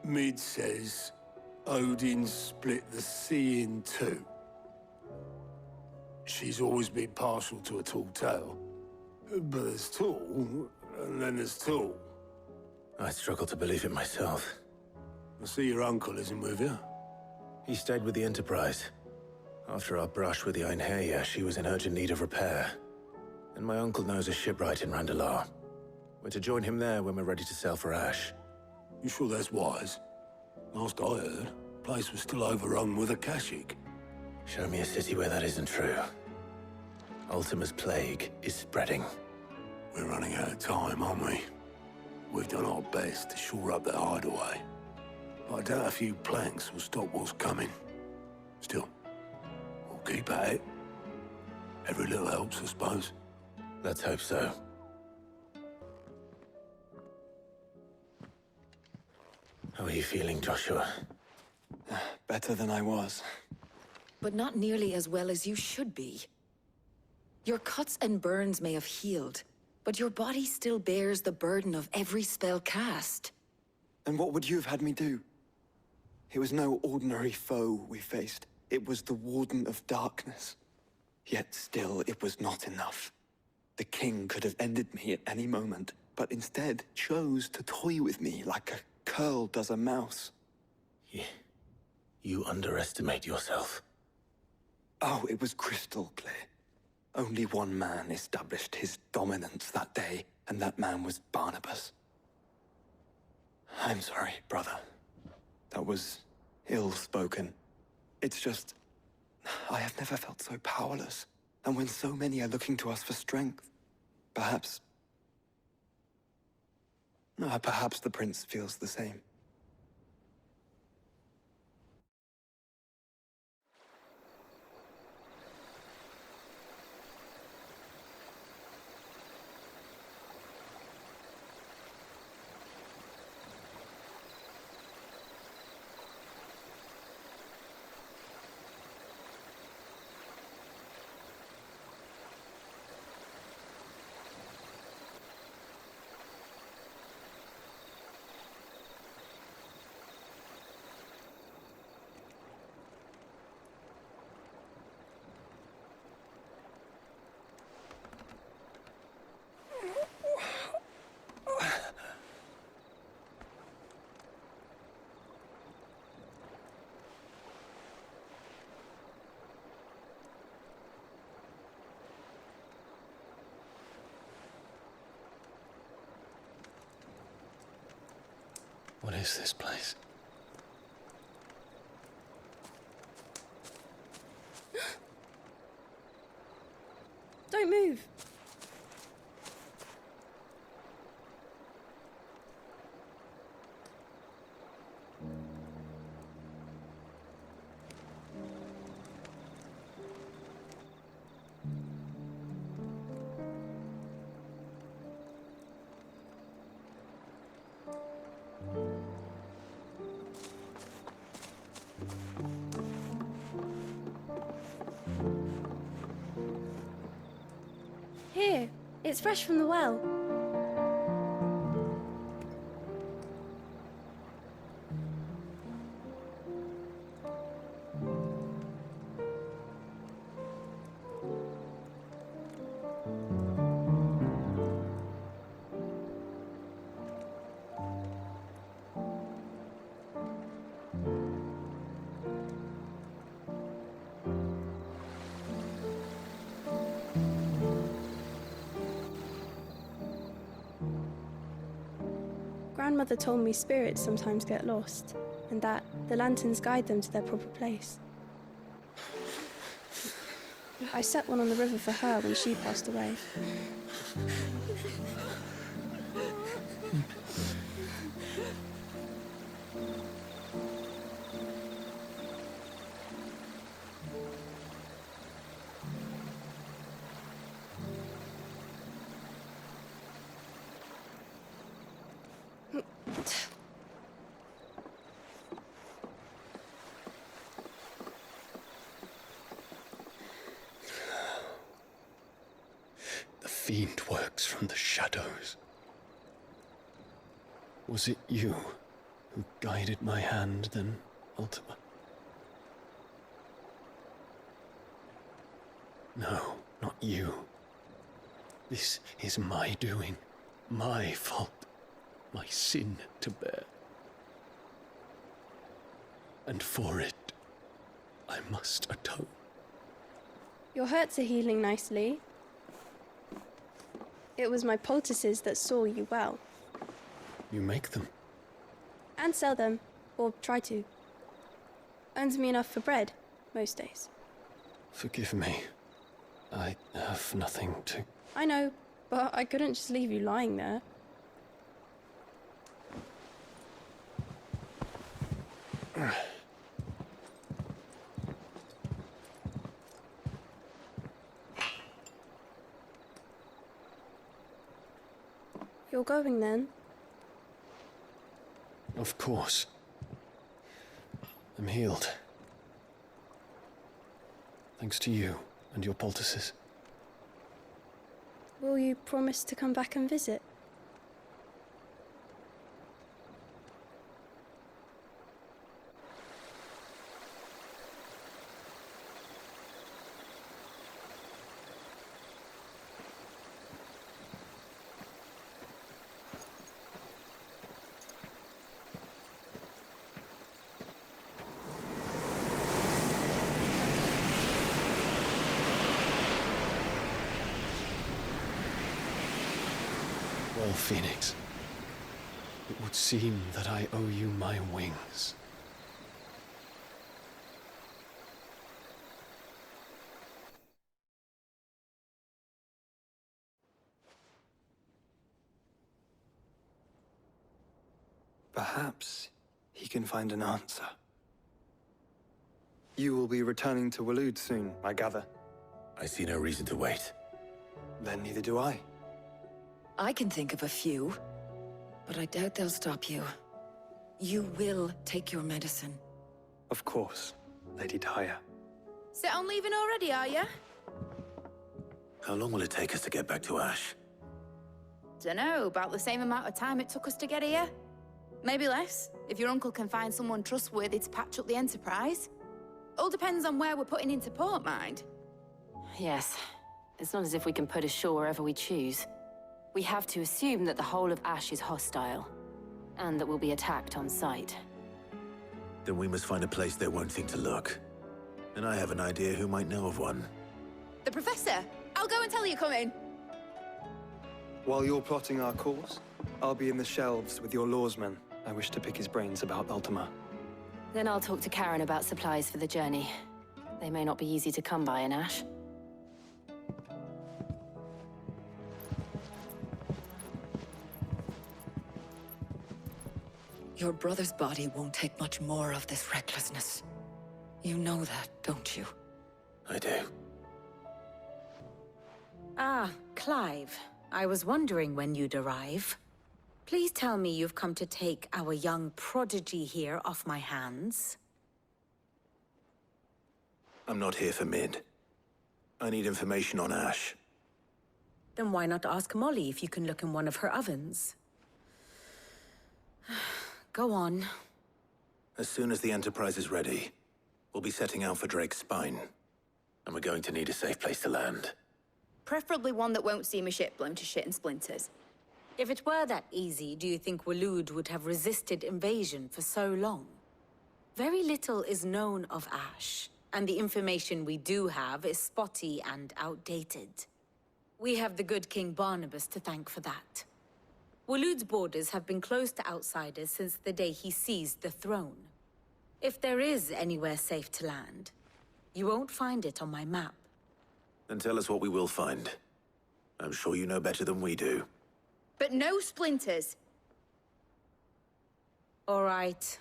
Mid says Odin split the sea in two. She's always been partial to a tall tale. But there's tall, and then there's tall. I struggle to believe it myself. I see your uncle isn't with you. He stayed with the Enterprise. After our brush with the Einherja, she was in urgent need of repair. And my uncle knows a shipwright in Randalar. We're to join him there when we're ready to sail for Ash. You sure that's wise? Last I heard, the place was still overrun with Akashic. Show me a city where that isn't true. Ultima's plague is spreading. We're running out of time, aren't we? We've done our best to shore up that hideaway. I doubt a few planks will stop what's coming. Still, we'll keep at it. Every little helps, I suppose. Let's hope so. How are you feeling, Joshua? Better than I was. But not nearly as well as you should be. Your cuts and burns may have healed, but your body still bears the burden of every spell cast. And what would you have had me do? It was no ordinary foe we faced. It was the Warden of Darkness. Yet still, it was not enough. The king could have ended me at any moment, but instead chose to toy with me like a curl does a mouse. You underestimate yourself. Oh, it was crystal clear. Only one man established his dominance that day, and that man was Barnabas. I'm sorry, brother. That was ill-spoken. It's just, I have never felt so powerless. And when so many are looking to us for strength, perhaps the prince feels the same. What is this place? Don't move. Here, it's fresh from the well. Grandmother told me spirits sometimes get lost, and that the lanterns guide them to their proper place. I set one on the river for her when she passed away. The fiend works from the shadows. Was it you who guided my hand, then Ultima. No, not you. This is my doing, my fault, my sin to bear. And for it, I must atone. Your hurts are healing nicely. It was my poultices that saw you well. You make them? And sell them, or try to. Earns me enough for bread, most days. Forgive me. I have nothing to... I know, but I couldn't just leave you lying there. You're going then? Of course. I'm healed. Thanks to you and your poultices. Will you promise to come back and visit? Well, Phoenix, it would seem that I owe you my wings. Perhaps he can find an answer. You will be returning to Waloed soon, I gather. I see no reason to wait. Then neither do I. I can think of a few, but I doubt they'll stop you. You will take your medicine. Of course, Lady Daya. Set on leaving already, are you? How long will it take us to get back to Ash? Dunno, about the same amount of time it took us to get here. Maybe less, if your uncle can find someone trustworthy to patch up the Enterprise. All depends on where we're putting into port, mind. Yes. It's not as if we can put ashore wherever we choose. We have to assume that the whole of Ash is hostile, and that we'll be attacked on sight. Then we must find a place they won't think to look. And I have an idea who might know of one. The Professor! I'll go and tell you coming! While you're plotting our course, I'll be in the shelves with your lawsman. I wish to pick his brains about Ultima. Then I'll talk to Karen about supplies for the journey. They may not be easy to come by in Ash. Your brother's body won't take much more of this recklessness. You know that, don't you? I do. Ah, Clive. I was wondering when you'd arrive. Please tell me you've come to take our young prodigy here off my hands. I'm not here for Mid. I need information on Ash. Then why not ask Molly if you can look in one of her ovens? Go on. As soon as the Enterprise is ready, we'll be setting out for Drake's Spine. And we're going to need a safe place to land. Preferably one that won't see my ship blown to shit and splinters. If it were that easy, do you think Waloed would have resisted invasion for so long? Very little is known of Ash, and the information we do have is spotty and outdated. We have the good King Barnabas to thank for that. Waloed's borders have been closed to outsiders since the day he seized the throne. If there is anywhere safe to land, you won't find it on my map. Then tell us what we will find. I'm sure you know better than we do. But no splinters! All right,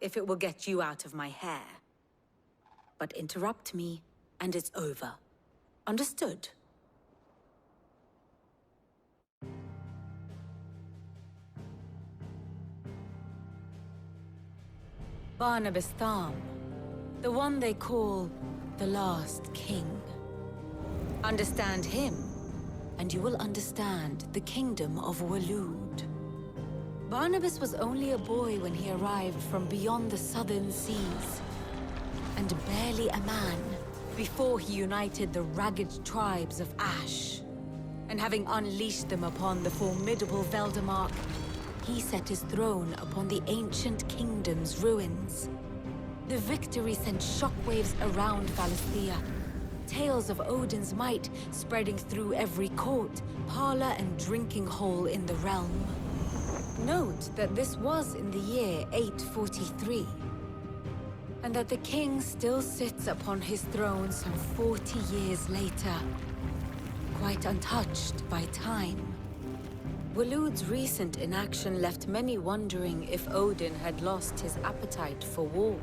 if it will get you out of my hair. But interrupt me, and it's over. Understood? Barnabas Tharm, the one they call the Last King. Understand him, and you will understand the kingdom of Waloed. Barnabas was only a boy when he arrived from beyond the southern seas, and barely a man before he united the ragged tribes of Ash. And having unleashed them upon the formidable Veldemark, he set his throne upon the ancient kingdom's ruins. The victory sent shockwaves around Valisthea, tales of Odin's might spreading through every court, parlor, and drinking hole in the realm. Note that this was in the year 843, and that the king still sits upon his throne some 40 years later, quite untouched by time. Waloed's recent inaction left many wondering if Odin had lost his appetite for war.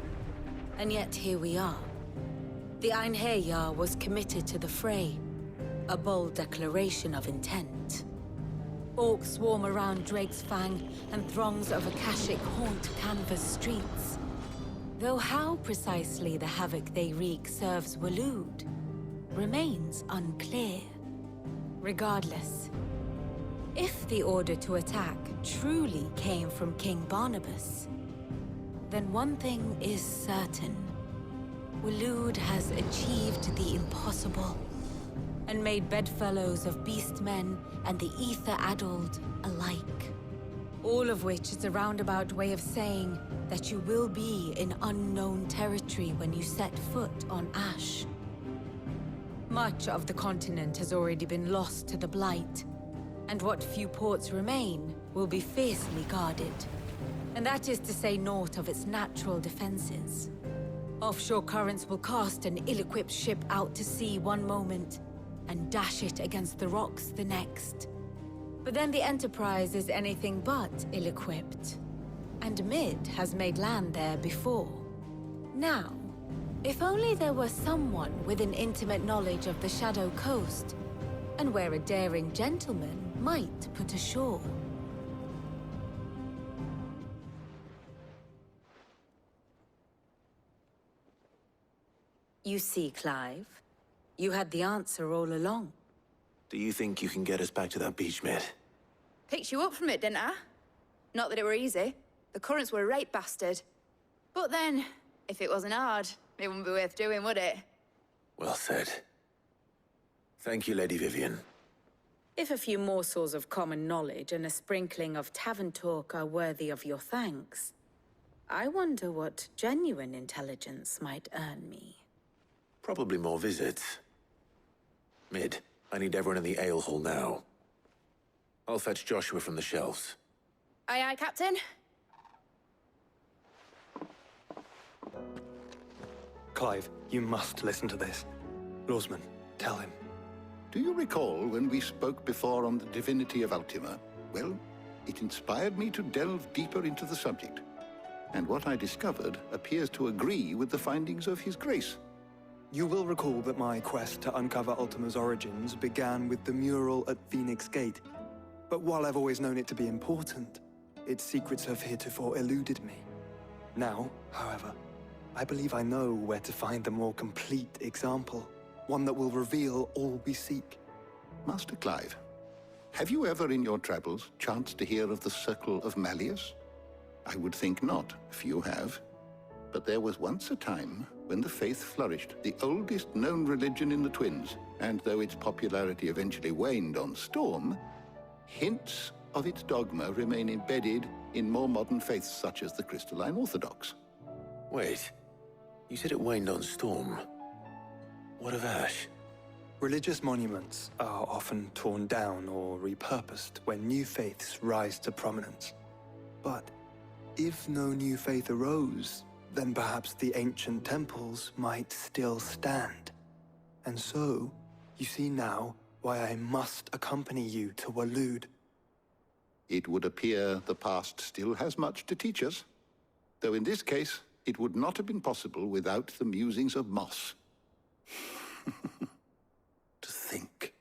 And yet here we are. The Einherjar was committed to the fray, a bold declaration of intent. Orcs swarm around Drake's Fang, and throngs of Akashic haunt Canvas streets. Though how precisely the havoc they wreak serves Waloed remains unclear. Regardless, if the order to attack truly came from King Barnabas, then one thing is certain. Waloed has achieved the impossible, and made bedfellows of beastmen and the ether-addled alike. All of which is a roundabout way of saying that you will be in unknown territory when you set foot on Ash. Much of the continent has already been lost to the Blight, and what few ports remain will be fiercely guarded. And that is to say naught of its natural defenses. Offshore currents will cast an ill-equipped ship out to sea one moment, and dash it against the rocks the next. But then the Enterprise is anything but ill-equipped. And Mid has made land there before. Now, if only there were someone with an intimate knowledge of the Shadow Coast, and where a daring gentleman might put ashore. You see, Clive, you had the answer all along. Do you think you can get us back to that beach, Mid? Picked you up from it, didn't I? Not that it were easy. The currents were a right bastard. But then, if it wasn't hard, it wouldn't be worth doing, would it? Well said. Thank you, Lady Vivian. If a few morsels of common knowledge and a sprinkling of tavern talk are worthy of your thanks, I wonder what genuine intelligence might earn me. Probably more visits. Mid, I need everyone in the ale hall now. I'll fetch Joshua from the shelves. Aye, aye, Captain. Clive, you must listen to this. Lawsman, tell him. Do you recall when we spoke before on the divinity of Ultima? Well, it inspired me to delve deeper into the subject. And what I discovered appears to agree with the findings of His Grace. You will recall that my quest to uncover Ultima's origins began with the mural at Phoenix Gate. But while I've always known it to be important, its secrets have heretofore eluded me. Now, however, I believe I know where to find the more complete example. One that will reveal all we seek. Master Clive, have you ever in your travels chanced to hear of the Circle of Malleus? I would think not, if you have. But there was once a time when the faith flourished, the oldest known religion in the Twins, and though its popularity eventually waned on Storm, hints of its dogma remain embedded in more modern faiths such as the Crystalline Orthodox. Wait, you said it waned on Storm. What of Ash? Religious monuments are often torn down or repurposed when new faiths rise to prominence. But if no new faith arose, then perhaps the ancient temples might still stand. And so, you see now why I must accompany you to Waloed. It would appear the past still has much to teach us, though in this case, it would not have been possible without the musings of Moss. To think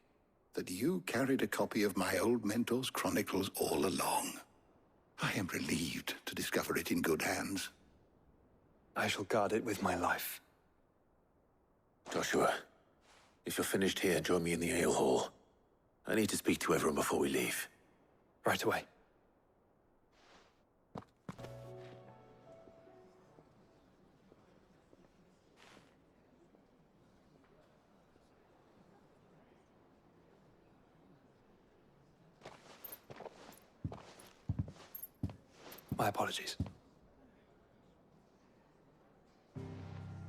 that you carried a copy of my old mentor's chronicles all along. I am relieved to discover it in good hands. I shall guard it with my life. Joshua, if you're finished here, join me in the ale hall. I need to speak to everyone before we leave. Right away. My apologies.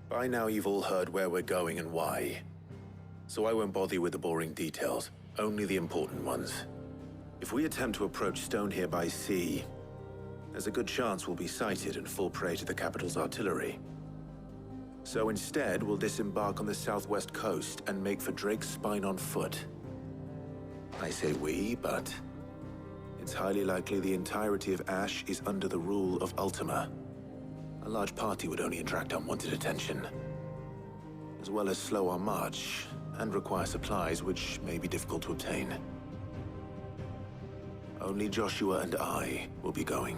By now you've all heard where we're going and why. So I won't bother you with the boring details, only the important ones. If we attempt to approach Stone here by sea, there's a good chance we'll be sighted and fall prey to the capital's artillery. So instead, we'll disembark on the southwest coast and make for Drake's Spine on foot. I say we, but it's highly likely the entirety of Ash is under the rule of Ultima. A large party would only attract unwanted attention, as well as slow our march and require supplies which may be difficult to obtain. Only Joshua and I will be going.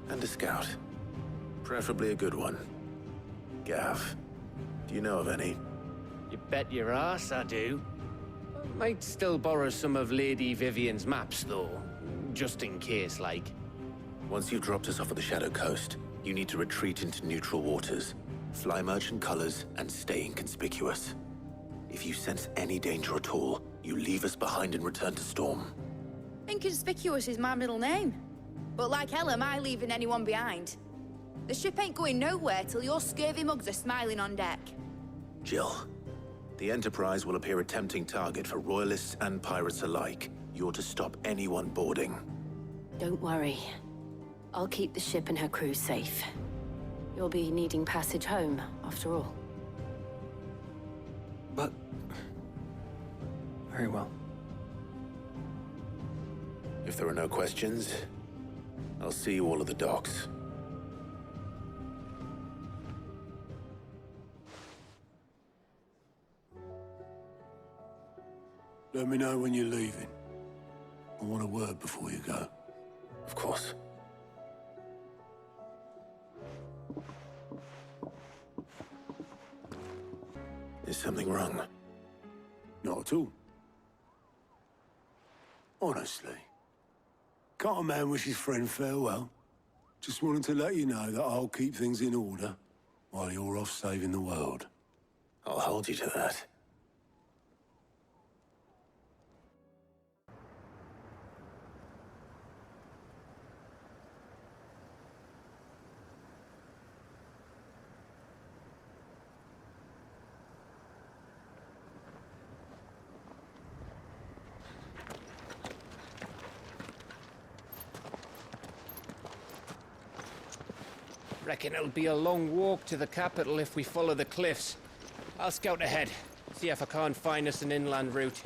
And a scout. Preferably a good one. Gav, do you know of any? You bet your ass I do. Might still borrow some of Lady Vivian's maps, though. Just in case, like. Once you've dropped us off at the Shadow Coast, you need to retreat into neutral waters, fly merchant colors, and stay inconspicuous. If you sense any danger at all, you leave us behind and return to Storm. Inconspicuous is my middle name. But like hell am I leaving anyone behind. The ship ain't going nowhere till your scurvy mugs are smiling on deck. Jill, the Enterprise will appear a tempting target for royalists and pirates alike. You're to stop anyone boarding. Don't worry. I'll keep the ship and her crew safe. You'll be needing passage home, after all. But... very well. If there are no questions, I'll see you all at the docks. Let me know when you're leaving. I want a word before you go. Of course. Is something wrong? Not at all. Honestly. Can't a man wish his friend farewell? Just wanted to let you know that I'll keep things in order while you're off saving the world. I'll hold you to that. Reckon it'll be a long walk to the capital if we follow the cliffs. I'll scout ahead, see if I can't find us an inland route.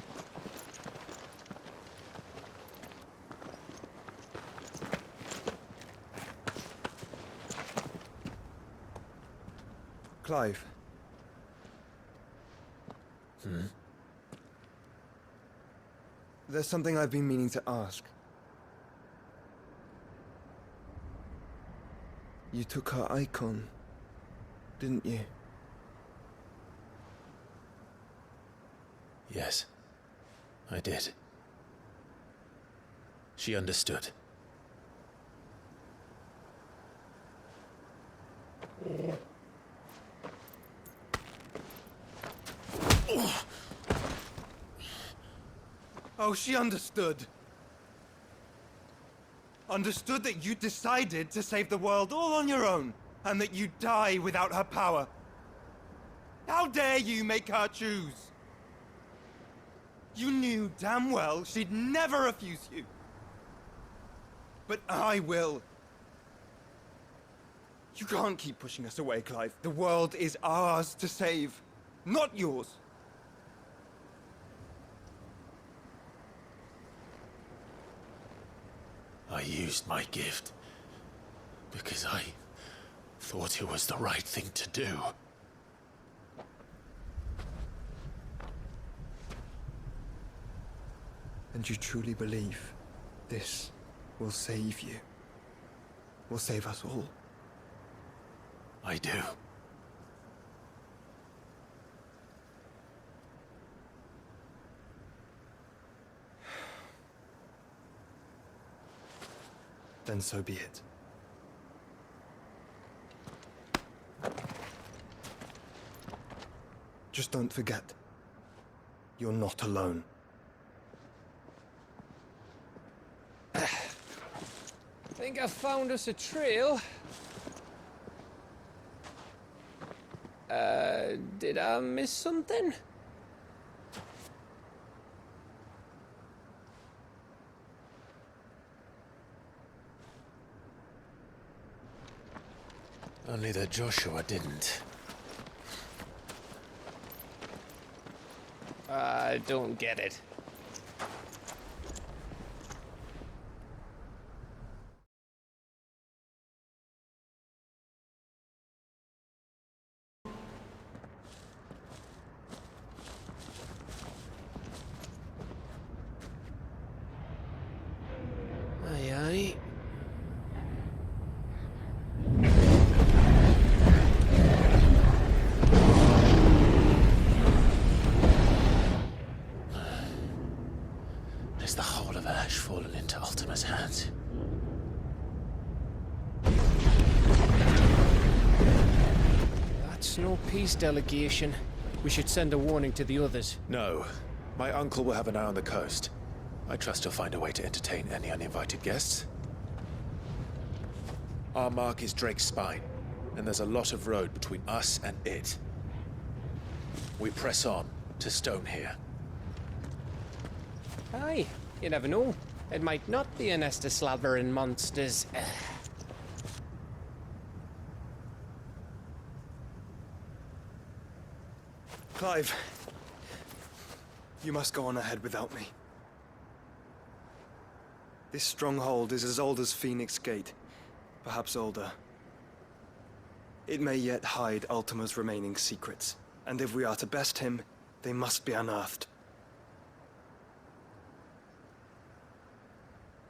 Clive. There's something I've been meaning to ask. You took her icon, didn't you? Yes, I did. She understood. Oh, she understood. Understood that you decided to save the world all on your own, and that you'd die without her power. How dare you make her choose? You knew damn well she'd never refuse you. But I will. You can't keep pushing us away, Clive. The world is ours to save, not yours. I used my gift because I thought it was the right thing to do. And you truly believe this will save you? Will save us all? I do. Then so be it. Just don't forget, you're not alone. think I found us a trail. Did I miss something? Only that Joshua didn't. I don't get it. Aye, aye. Has the whole of Ash fallen into Ultima's hands? That's no peace delegation. We should send a warning to the others. No. My uncle will have an eye on the coast. I trust he'll find a way to entertain any uninvited guests. Our mark is Drake's Spine, and there's a lot of road between us and it. We press on to Stone here. Aye, you never know. It might not be a nest of slavering monsters. Clive, you must go on ahead without me. This stronghold is as old as Phoenix Gate, perhaps older. It may yet hide Ultima's remaining secrets, and if we are to best him, they must be unearthed.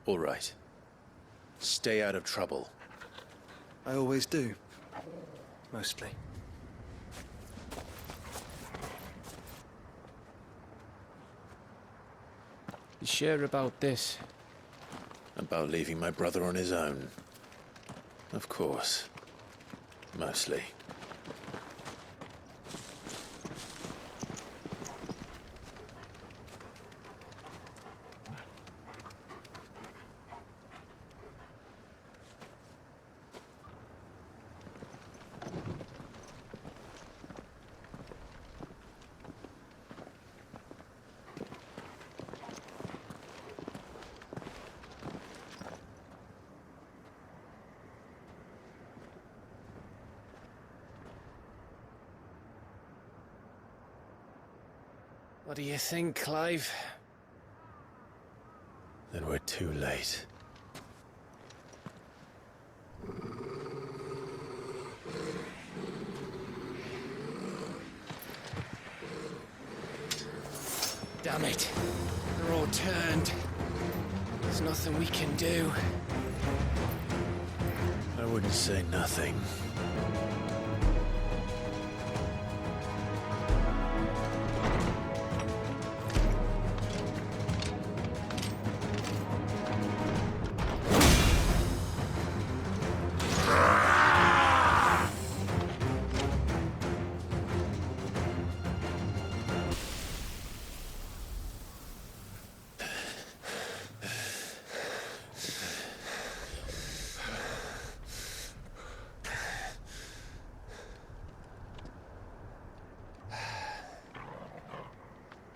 All right. Stay out of trouble. I always do. Mostly. You sure about this? About leaving my brother on his own. Of course. Mostly. What do you think, Clive? Then we're too late. Damn it. They're all turned. There's nothing we can do. I wouldn't say nothing.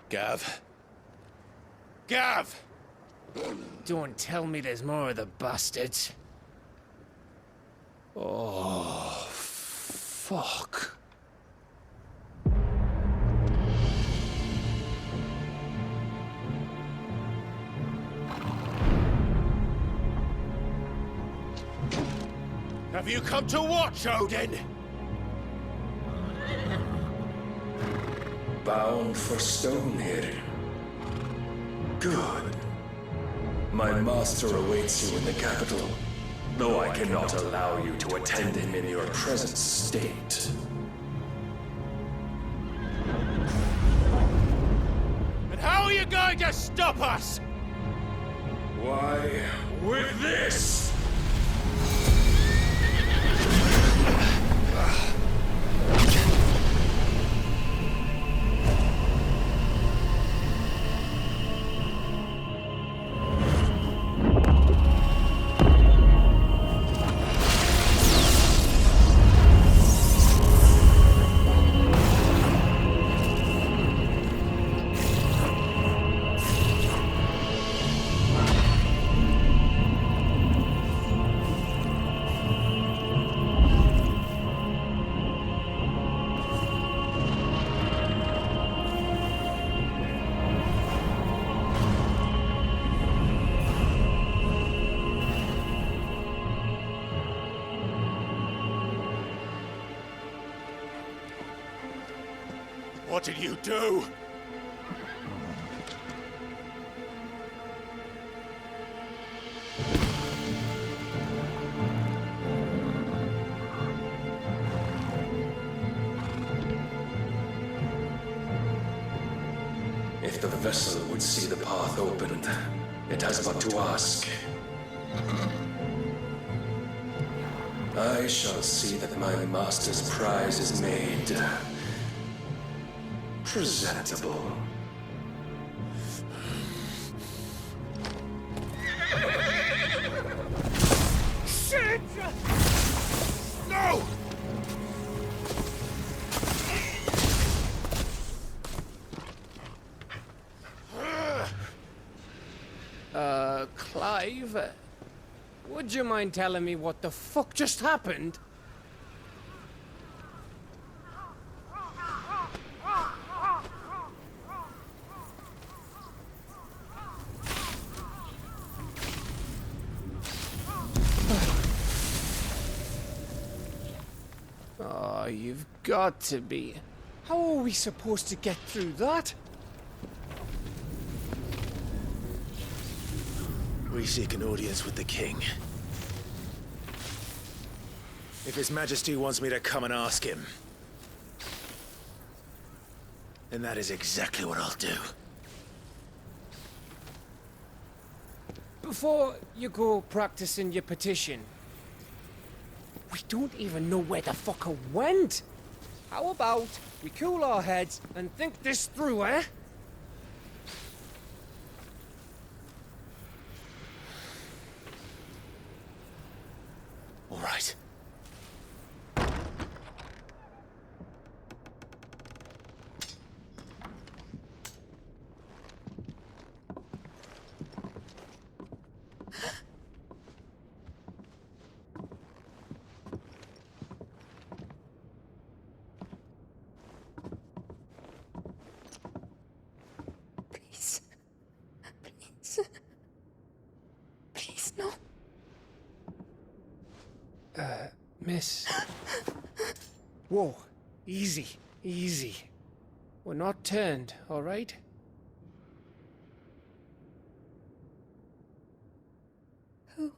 Gav. Gav! Don't tell me there's more of the bastards. Oh, fuck. Have you come to watch, Odin? Bound for Stone here. Good. My master awaits you in the capital, though I cannot allow you to attend him in your present state. And how are you going to stop us? Why, with this! What did you do? If the vessel would see the path opened, it has but to ask. I shall see that my master's prize is made presentable. Shit! No! Clive, would you mind telling me what the fuck just happened? Oh, you've got to be. How are we supposed to get through that? We seek an audience with the king. If His Majesty wants me to come and ask him, then that is exactly what I'll do. Before you go practicing your petition, we don't even know where the fucker went. How about we cool our heads and think this through, eh? All right. Please. Please. Please, no. Miss. Whoa. Easy. Easy. We're not turned, all right? Who?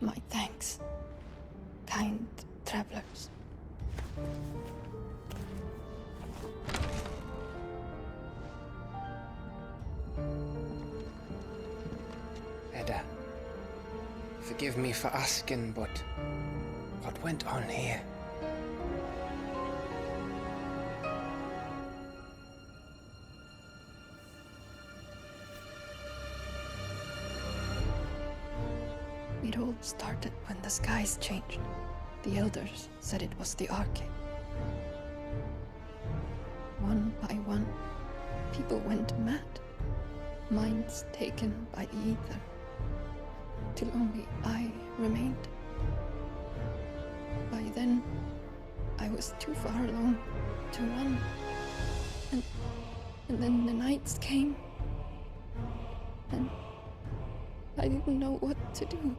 My thanks, kind travelers. Edda, forgive me for asking, but what went on here? It all started when the skies changed. The elders said it was the Arcade. One by one, people went mad. Minds taken by the ether. Till only I remained. By then, I was too far along to run. And then the nights came. And I didn't know what to do.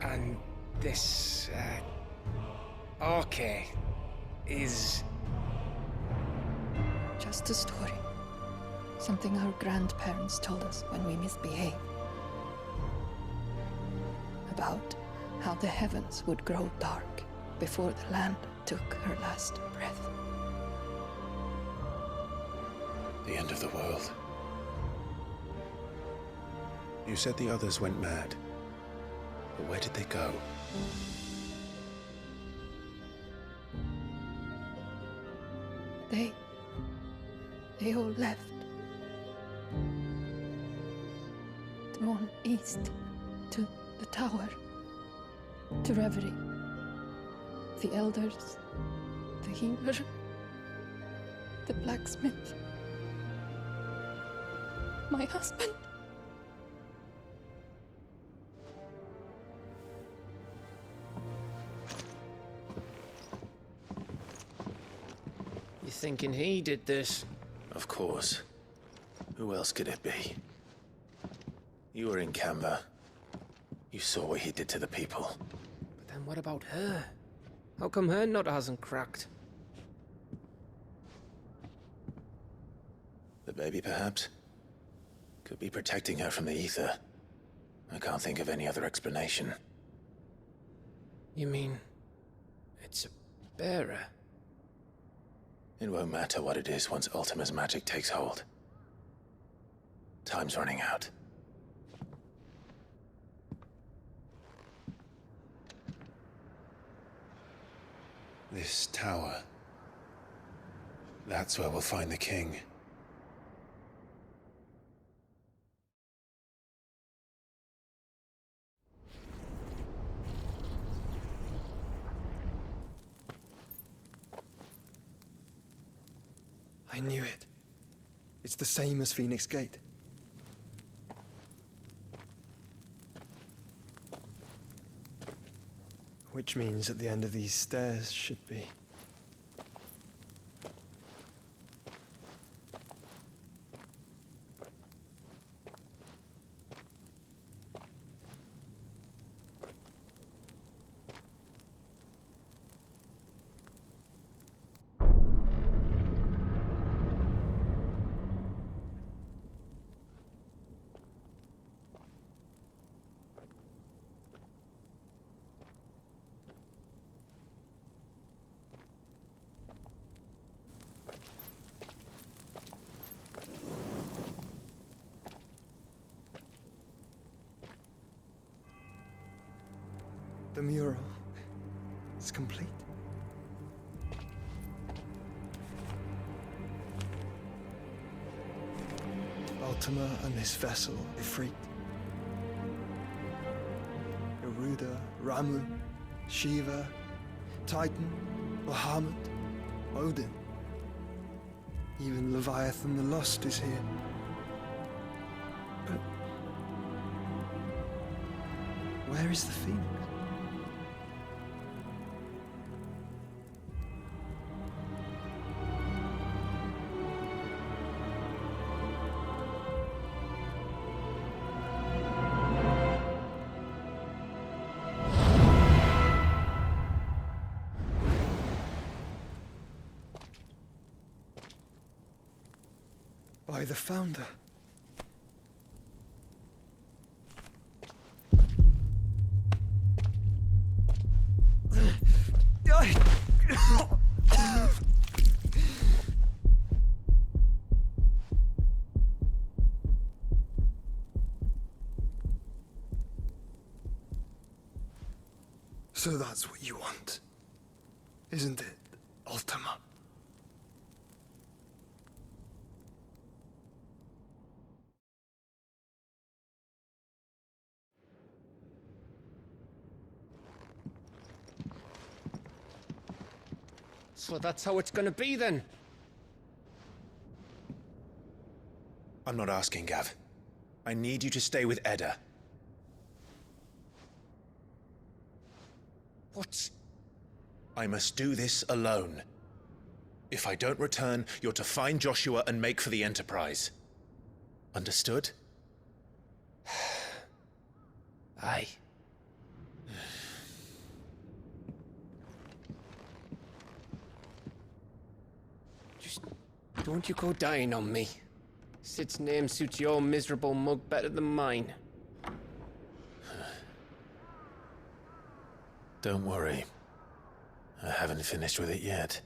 And this, Arcade is... Just a story. Something our grandparents told us when we misbehaved. About how the heavens would grow dark before the land took her last breath. The end of the world. You said the others went mad. But where did they go? They all left. Drawn east to the tower. To reverie. The elders, the healer, The blacksmith. My husband. You thinking he did this? Of course. Who else could it be? You were in Canberra. You saw what he did to the people. But then what about her? How come her nut hasn't cracked? The baby, perhaps? Could be protecting her from the ether. I can't think of any other explanation. You mean... it's a bearer? It won't matter what it is once Ultima's magic takes hold. Time's running out. This tower. That's where we'll find the king. I knew it. It's the same as Phoenix Gate. Which means at the end of these stairs should be... The mural is complete. Ultima and this vessel, Ifrit. Garuda, Ramu, Shiva, Titan, Bahamut, Odin. Even Leviathan the Lost is here. But where is the Phoenix? By the Founder. So that's what you want, isn't it, Ultima? So that's how it's gonna be then? I'm not asking, Gav. I need you to stay with Edda. What? I must do this alone. If I don't return, you're to find Joshua and make for the Enterprise. Understood? Aye. Just don't you go dying on me. Sid's name suits your miserable mug better than mine. Don't worry. I haven't finished with it yet.